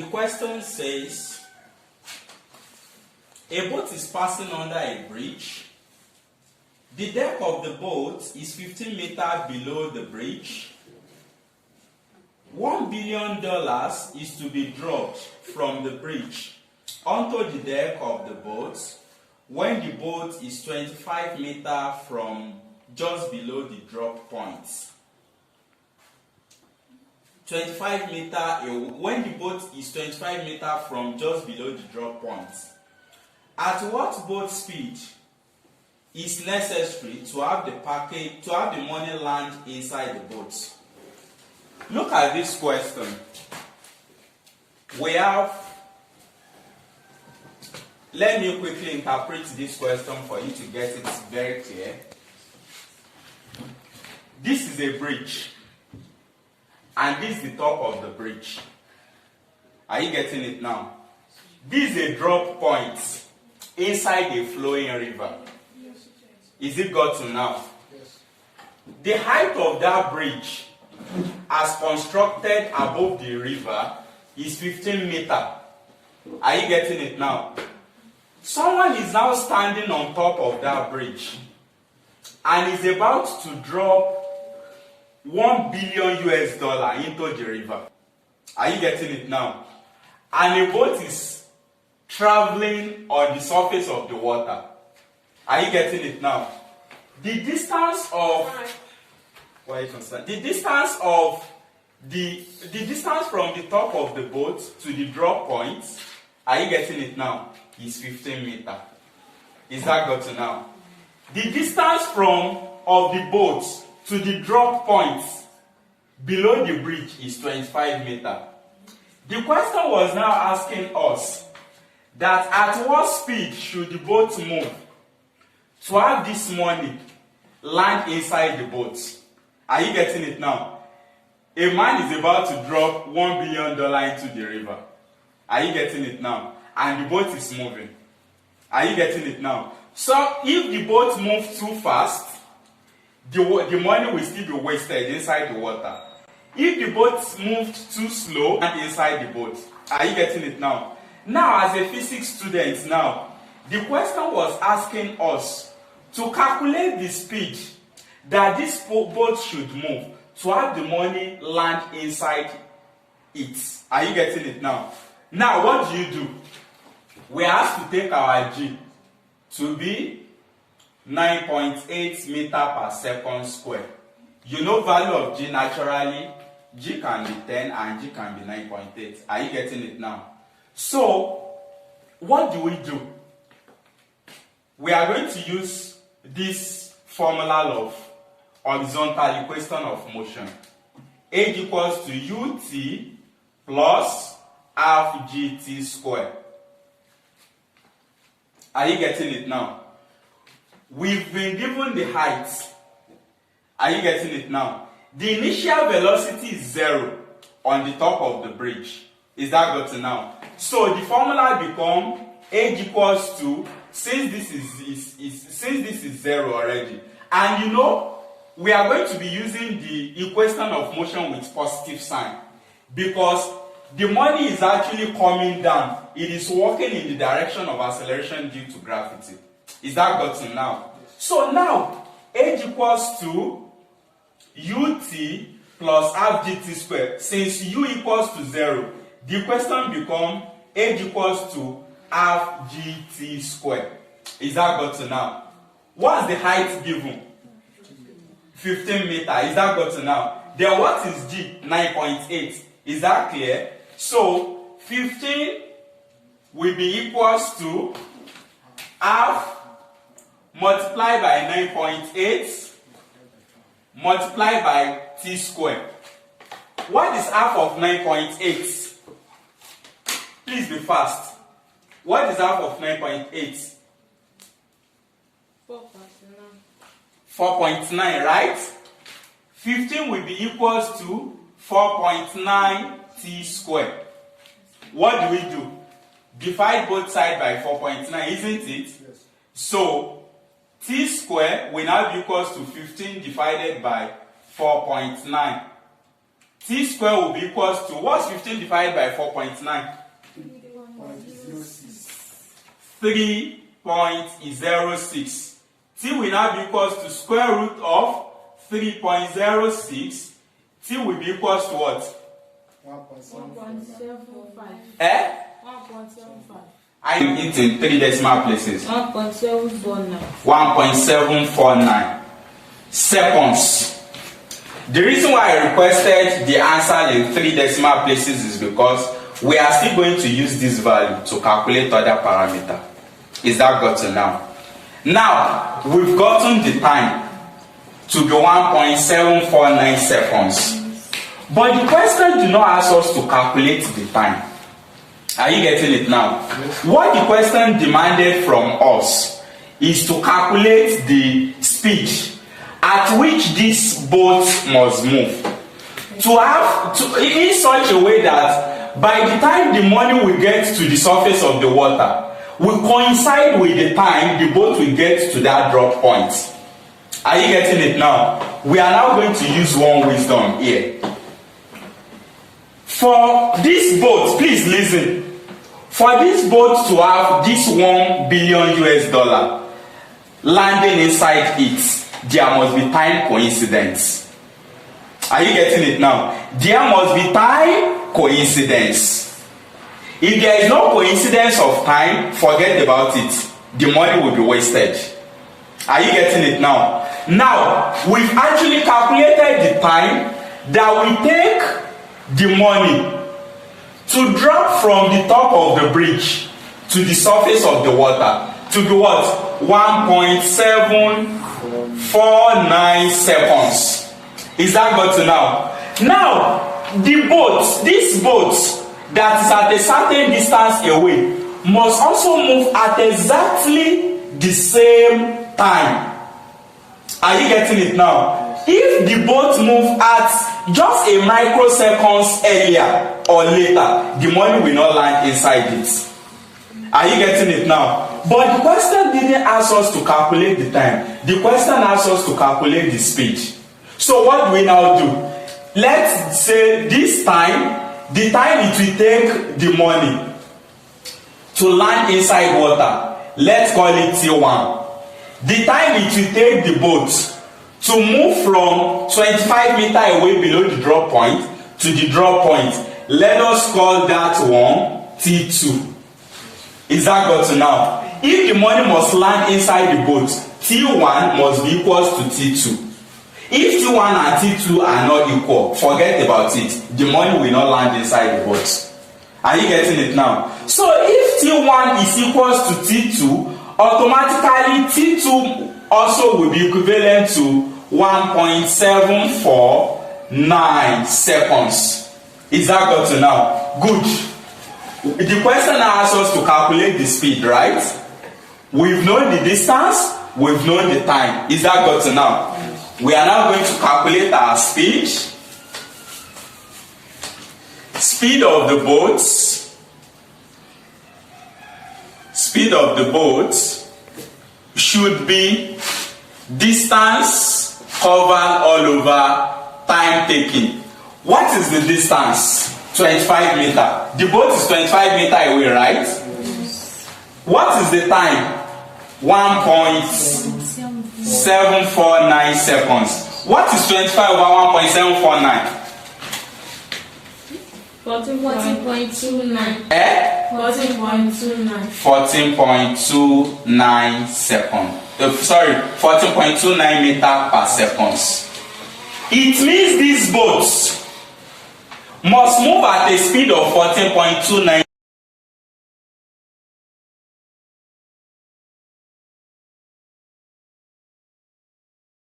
The question says, a boat is passing under a bridge. The deck of the boat is 15 meters below the bridge. $1 billion is to be dropped from the bridge onto the deck of the boat when the boat is 25 meters from just below the drop point. 25 meters, when the boat is 25 meters from just below the drop point. At what boat speed is necessary to have the money land inside the boat? Look at this question. Let me quickly interpret this question for you to get it very clear. This is a bridge, and this is the top of the bridge. Are you getting it now? This is a drop point inside a flowing river. Is it got to now? Yes. The height of that bridge as constructed above the river is 15 meters. Are you getting it now? Someone is now standing on top of that bridge and is about to drop $1 billion into the river. Are you getting it now? And a boat is traveling on the surface of the water. Are you getting it now? The distance from the top of the boat to the drop point, are you getting it now, is 15 meters. Is that got to now? The distance of the boat to the drop point below the bridge is 25 meters. The question was now asking us that at what speed should the boat move to have this money land inside the boat. Are you getting it now? A man is about to drop $1 billion into the river. Are you getting it now? And the boat is moving. Are you getting it now? So if the boat moves too fast, the money will still be wasted inside the water. If the boat moved too slow and inside the boat, are you getting it now? Now, as a physics student now, the question was asking us to calculate the speed that this boat should move to have the money land inside it. Are you getting it now? Now, what do? We have to take our G to be 9.8 meters per second square. You know value of G naturally. G can be 10 and G can be 9.8. Are you getting it now? So, what do? We are going to use this formula of horizontal equation of motion. H equals to ut plus half gt squared. Are you getting it now? We've been given the height. Are you getting it now? The initial velocity is 0 on the top of the bridge. Is that got to now? So the formula becomes H equals to, since this is 0 already, and you know we are going to be using the equation of motion with positive sign because the money is actually coming down. It is working in the direction of acceleration due to gravity. Is that got to now? So now H equals to ut plus half gt squared. Since u equals to 0, the equation becomes H equals to half gt squared. Is that got to now? What's the height given? 15 meters. Is that got to now? Then what is G? 9.8. Is that clear? So 15 will be equals to half multiplied by 9.8 multiplied by t squared. What is half of 9.8? Please be fast. What is half of 9.8? 4.9, right? 15 will be equals to 4.9 t squared. What do? Divide both sides by 4.9, isn't it? Yes. So t squared will now be equals to 15 divided by 4.9. T square will be equals to, what's 15 divided by 4.9? 3.06. T will now be equals to square root of 3.06. T will be equals to what? 1.75. Eh? 1.75. I am it in 3 decimal places. 1.749. 1.749 seconds. The reason why I requested the answer in 3 decimal places is because we are still going to use this value to calculate other parameter. Is that gotten now? Now, we've gotten the time to be 1.749 seconds. But the question did not ask us to calculate the time. Are you getting it now? What the question demanded from us is to calculate the speed at which this boat must move. In such a way that by the time the money will get to the surface of the water will coincide with the time the boat will get to that drop point. Are you getting it now? We are now going to use one wisdom here. For this boat, please listen. For this boat to have this $1 billion landing inside it, there must be time coincidence. Are you getting it now? There must be time coincidence. If there is no coincidence of time, forget about it. The money will be wasted. Are you getting it now? Now, we've actually calculated the time that we take the money to drop from the top of the bridge to the surface of the water to be what? 1.749 seconds. Is that good to now? Now, the boat, this boat that is at a certain distance away must also move at exactly the same time. Are you getting it now? If the boat moves at just a microseconds earlier or later, the money will not land inside it. Are you getting it now? But the question didn't ask us to calculate the time. The question asked us to calculate the speed. So what do we now do? Let's say this time, the time it will take the money to land inside water, let's call it T1. The time it will take the boat to move from 25 meters away below the drop point to the drop point, let us call that one T2. Is that got to now? If the money must land inside the boat, T1 must be equal to T2. If T1 and T2 are not equal, forget about it. The money will not land inside the boat. Are you getting it now? So if T1 is equal to T2, automatically T2 also will be equivalent to 1.749 seconds. Is that got to now? Good. The question asks us to calculate the speed, right? We've known the distance, we've known the time. Is that got to now? We are now going to calculate our speed. Speed of the boats. Speed of the boats should be distance covered all over time taken. What is the distance? 25 meters. The boat is 25 meters away, right? What is the time? 1.749 seconds. What is 25 over 1.749? 14.29. 14.29. 14.29 seconds. 14.29 meters per second. It means these boats must move at a speed of 14.29